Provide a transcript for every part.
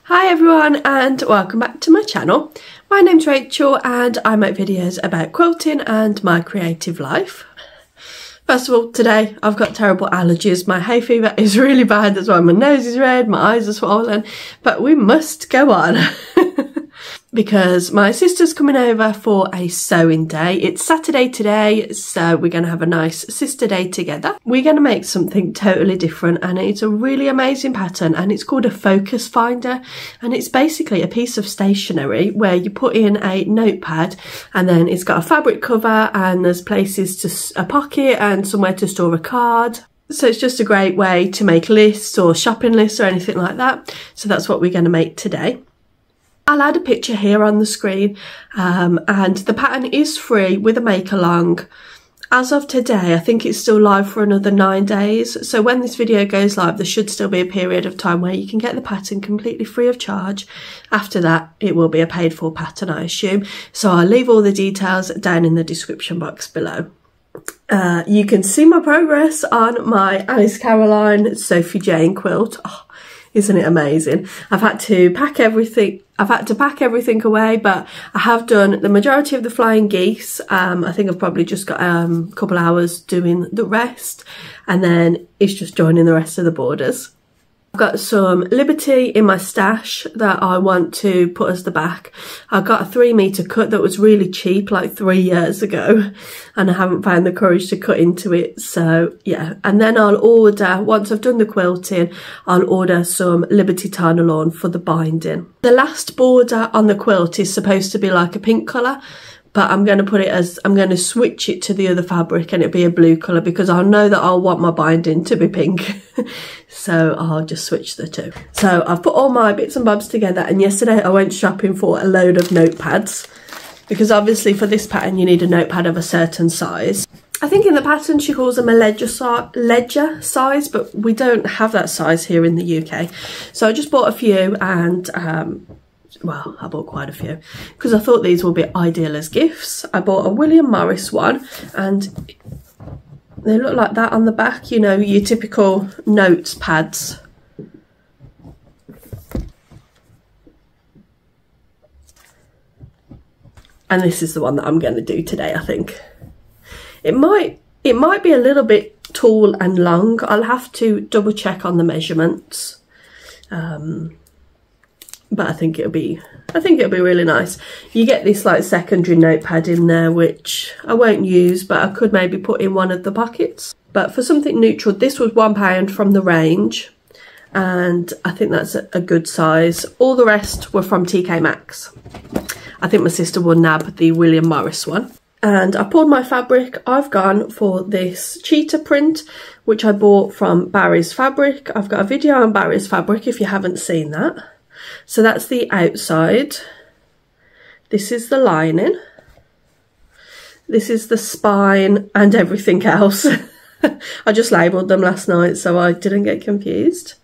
Hi everyone and welcome back to my channel. My name's Rachel and I make videos about quilting and my creative life. First of all, today I've got terrible allergies. My hay fever is really bad, that's why my nose is red, my eyes are swollen, but we must go on. Because my sister's coming over for a sewing day. It's Saturday today, so we're going to have a nice sister day together. We're going to make something totally different, and it's a really amazing pattern, and it's called a focus finder, and it's basically a piece of stationery where you put in a notepad, and then it's got a fabric cover, and there's places to a pocket and somewhere to store a card. So it's just a great way to make lists or shopping lists or anything like that. So that's what we're going to make today. I'll add a picture here on the screen, and the pattern is free with a make along. As of today, I think it's still live for another 9 days. So when this video goes live, there should still be a period of time where you can get the pattern completely free of charge. After that, it will be a paid for pattern, I assume. So I'll leave all the details down in the description box below. You can see my progress on my Alice Caroline Sophie Jane quilt. Oh, isn't it amazing? I've had to pack everything away, but I have done the majority of the flying geese. I think I've probably just got a couple hours doing the rest, and then it's just joining the rest of the borders. I've got some Liberty in my stash that I want to put as the back. I got a 3-metre cut that was really cheap like 3 years ago, and I haven't found the courage to cut into it. So yeah, and then I'll order, once I've done the quilting, I'll order some Liberty Tarnalorn for the binding. The last border on the quilt is supposed to be like a pink colour, but I'm going to put it as, I'm going to switch it to the other fabric and it'll be a blue colour, because I know that I'll want my binding to be pink. So I'll just switch the two. So I've put all my bits and bobs together, and yesterday I went shopping for a load of notepads, because obviously for this pattern you need a notepad of a certain size. I think in the pattern she calls them a ledger size, but we don't have that size here in the UK. So I just bought a few, and well, I bought quite a few because I thought these would be ideal as gifts. I bought a William Morris one, and they look like that on the back, you know, your typical notes pads. And this is the one that I'm going to do today, I think. It might be a little bit tall and long. I'll have to double check on the measurements. But I think it'll be really nice. You get this like secondary notepad in there, which I won't use, but I could maybe put in one of the pockets. But for something neutral, this was £1 from the range, and I think that's a good size. All the rest were from TK Maxx. I think my sister will nab the William Morris one. And I pulled my fabric. I've gone for this cheetah print, which I bought from Barry's Fabric. I've got a video on Barry's Fabric if you haven't seen that. So that's the outside. This is the lining. This is the spine and everything else. I just labelled them last night so I didn't get confused.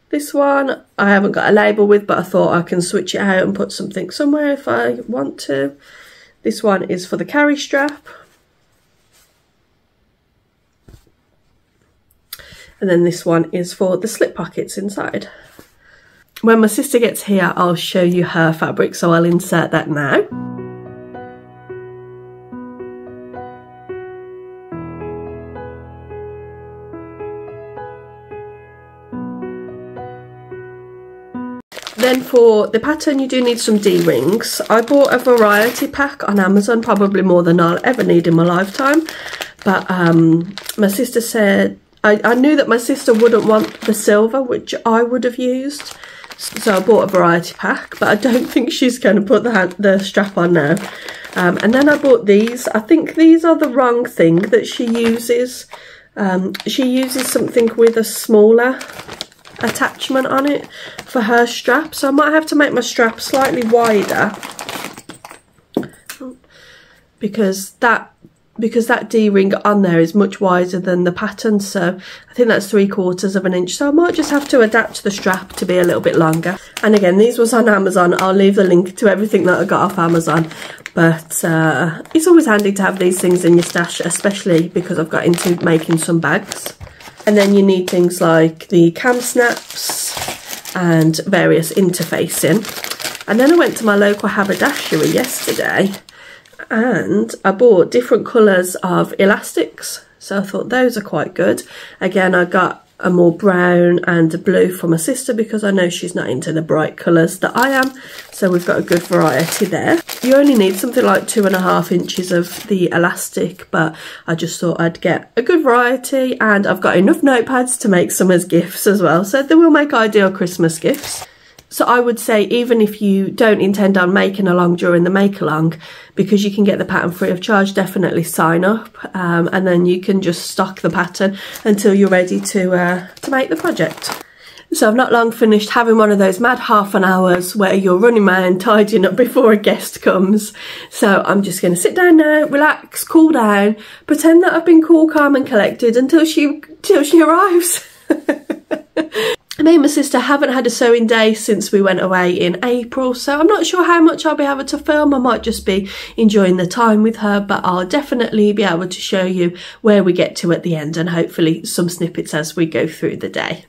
This one I haven't got a label with, but I thought I can switch it out and put something somewhere if I want to. This one is for the carry strap. And then this one is for the slip pockets inside. When my sister gets here, I'll show you her fabric, so I'll insert that now. Then for the pattern, you do need some D-rings. I bought a variety pack on Amazon, probably more than I'll ever need in my lifetime. But my sister said, I knew that my sister wouldn't want the silver, which I would have used. So I bought a variety pack, but I don't think she's going to put the strap on now. And then I bought these. I think these are the wrong thing that she uses. She uses something with a smaller attachment on it for her strap. So I might have to make my strap slightly wider, because that D-ring on there is much wider than the pattern, so I think that's 3/4 of an inch, so I might just have to adapt the strap to be a little bit longer. And again, these was on Amazon. I'll leave the link to everything that I got off Amazon, but it's always handy to have these things in your stash, especially because I've got into making some bags. And then you need things like the cam snaps, and various interfacing. And then I went to my local haberdashery yesterday and I bought different colours of elastics. So I thought those are quite good. Again, I got a more brown and a blue for my sister because I know she's not into the bright colours that I am. So we've got a good variety there. You only need something like 2.5 inches of the elastic, but I just thought I'd get a good variety, and I've got enough notepads to make some as gifts as well. So they will make ideal Christmas gifts. So I would say, even if you don't intend on making along during the make along, because you can get the pattern free of charge, definitely sign up, and then you can just stock the pattern until you're ready to make the project. So I've not long finished having one of those mad half an hours where you're running around tidying up before a guest comes. So I'm just going to sit down now, relax, cool down, pretend that I've been cool, calm and collected until she arrives. Me and my sister haven't had a sewing day since we went away in April, so I'm not sure how much I'll be able to film. I might just be enjoying the time with her, but I'll definitely be able to show you where we get to at the end, and hopefully some snippets as we go through the day.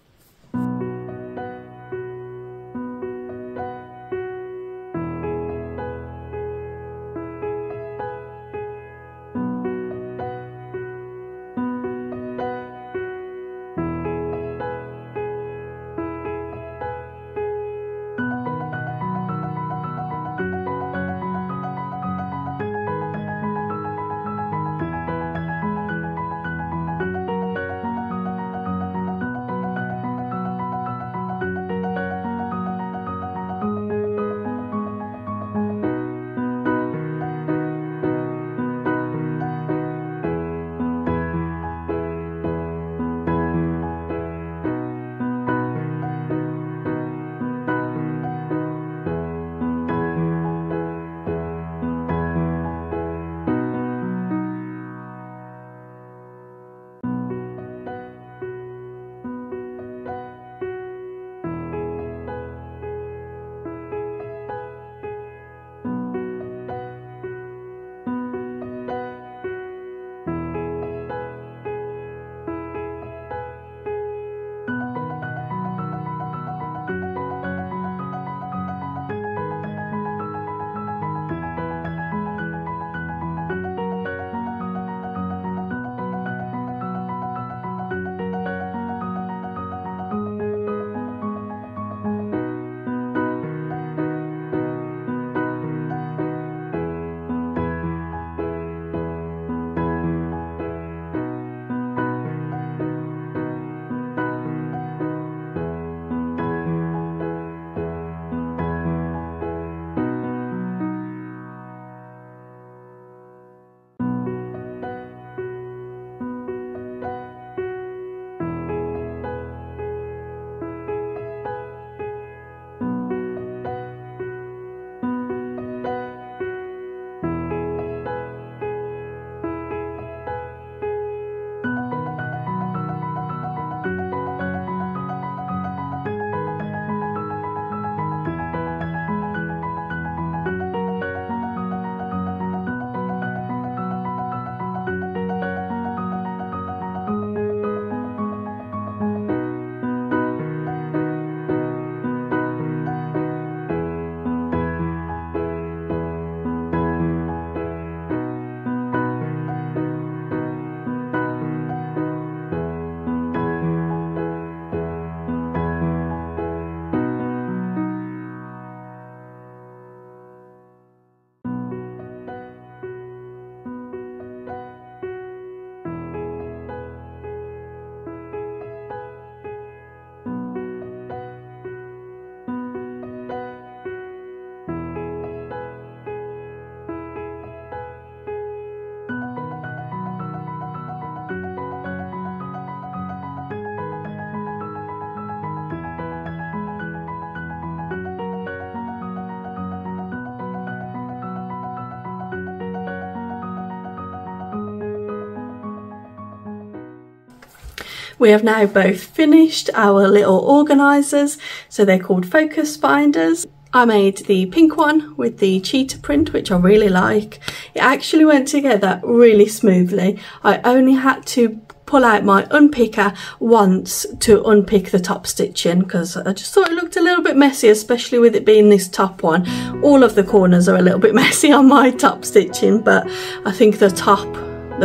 We have now both finished our little organisers, so they're called focus binders. I made the pink one with the cheetah print, which I really like. It actually went together really smoothly. I only had to pull out my unpicker once to unpick the top stitching, because I just thought it looked a little bit messy, especially with it being this top one. All of the corners are a little bit messy on my top stitching, but I think the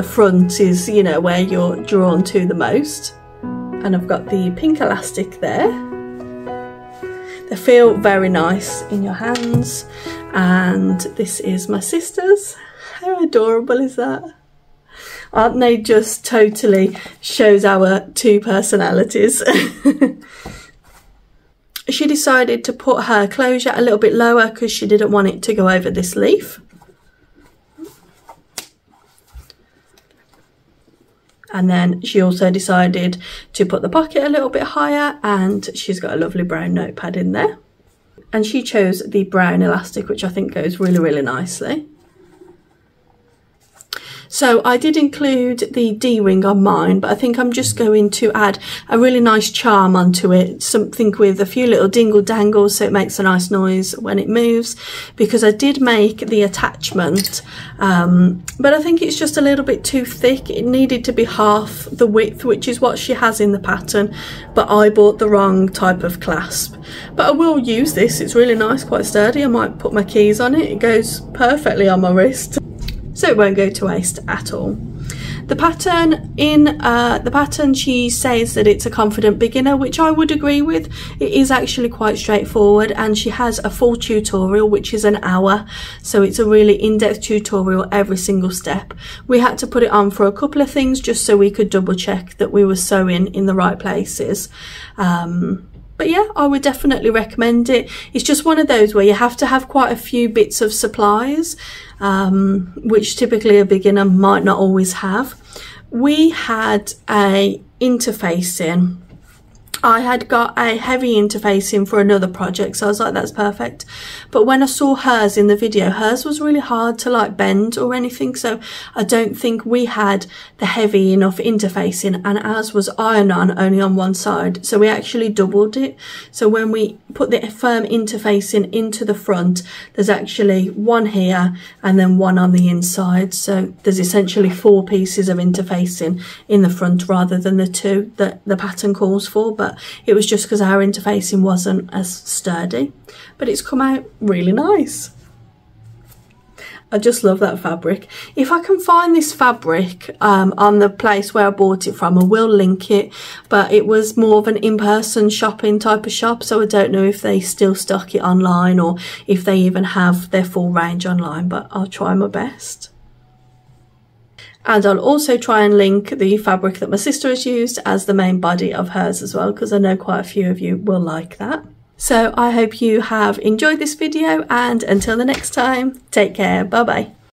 front is, you know, where you're drawn to the most. And I've got the pink elastic there. They feel very nice in your hands. And this is my sister's. How adorable is that? Aren't they just totally shows our two personalities? She decided to put her closure a little bit lower because she didn't want it to go over this leaf. And then she also decided to put the pocket a little bit higher, and she's got a lovely brown notepad in there. And she chose the brown elastic, which I think goes really, really nicely. So I did include the D-ring on mine, but I think I'm just going to add a really nice charm onto it, something with a few little dingle dangles so it makes a nice noise when it moves, because I did make the attachment, but I think it's just a little bit too thick. It needed to be half the width, which is what she has in the pattern, but I bought the wrong type of clasp. But I will use this, it's really nice, quite sturdy. I might put my keys on it, it goes perfectly on my wrist, so it won't go to waste at all. The pattern, she says that it's a confident beginner, which I would agree with. It is actually quite straightforward, and she has a full tutorial, which is an hour, so it's a really in-depth tutorial every single step. We had to put it on for a couple of things just so we could double check that we were sewing in the right places. But yeah, I would definitely recommend it. It's just one of those where you have to have quite a few bits of supplies, which typically a beginner might not always have. We had a interfacing. I had got a heavy interfacing for another project, so I was like, that's perfect. But when I saw hers in the video, hers was really hard to like bend or anything, so I don't think we had the heavy enough interfacing, and ours was iron-on only on one side, so we actually doubled it. So when we put the firm interfacing into the front, there's actually one here and then one on the inside, so there's essentially 4 pieces of interfacing in the front rather than the 2 that the pattern calls for. But it was just because our interfacing wasn't as sturdy, but it's come out really nice. I just love that fabric. If I can find this fabric on the place where I bought it from, I will link it, but it was more of an in-person shopping type of shop, so I don't know if they still stock it online or if they even have their full range online, but I'll try my best. And I'll also try and link the fabric that my sister has used as the main body of hers as well, because I know quite a few of you will like that. So I hope you have enjoyed this video, and until the next time, take care, bye bye.